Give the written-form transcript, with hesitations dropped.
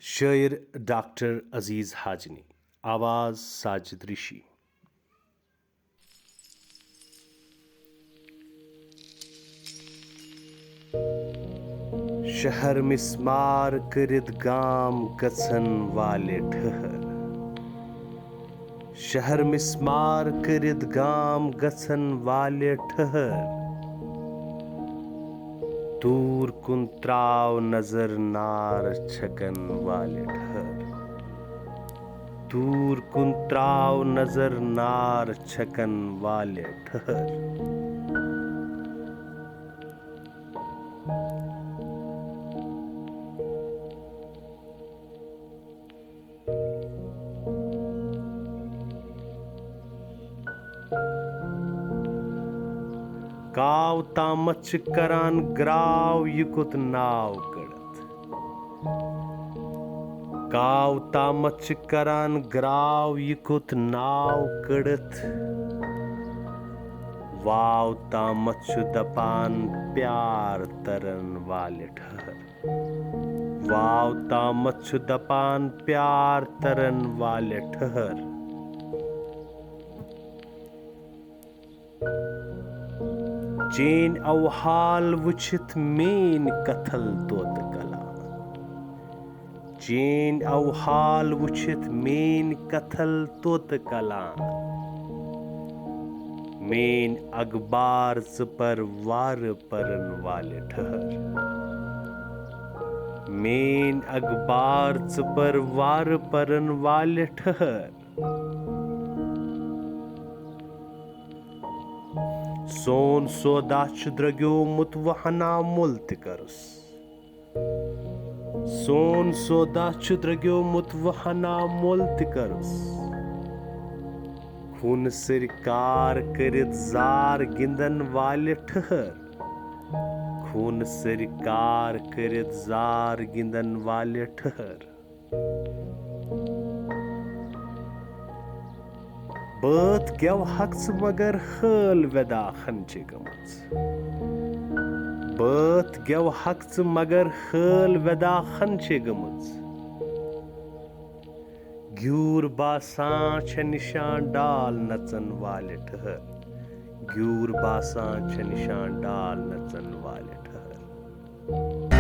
शायर डॉक्टर अजीज हाजनी, आवाज साजिद ऋषि। शहर मिस्मार करित गाम गछन वाले ठहर। शहर मिस्मार करित गाम गछन वाले ठहर। दूर कुन त्राव नजर नार छकन वाले ठहर। दूर कुन त्राव नजर नार छकन वाले ठहर। काव तामच करान ग्राव युकुत नाव कड़त। काव तामच करान ग्राव युकुत नाव कड़त। वाव तामच दपान प्यार तरन वाले ठहर। वाव तामच दपान प्यार तरन वाले ठहर। चेन अवहाल वुछित मेन कथल तोत कला। चेन अवहाल वुछित मेन कथल तोत कला। मेन अखबार पर वार परन वाले ठहर। मेन अखबार पर वार परन वाले ठहर। सोन सौदा द्रग्यो मुतवहना मुल्त करस। सोन सौदा द्रग्यो मुतवहना मुल्त करस। खून सरकार करित जार गिंदन वाले ठहर। खून सरकार करित जार गिंदन वाले ठहर। बात गेव हक्स मगर हल वेदा खंचे गमच। बात गेव हक्स मगर हल वेदा खंचे गमच। ग्यूर बासां छ निशान डाल नचन वाले ठहर। ग्यूर बासां छ निशान डाल नचन वाले ठहर।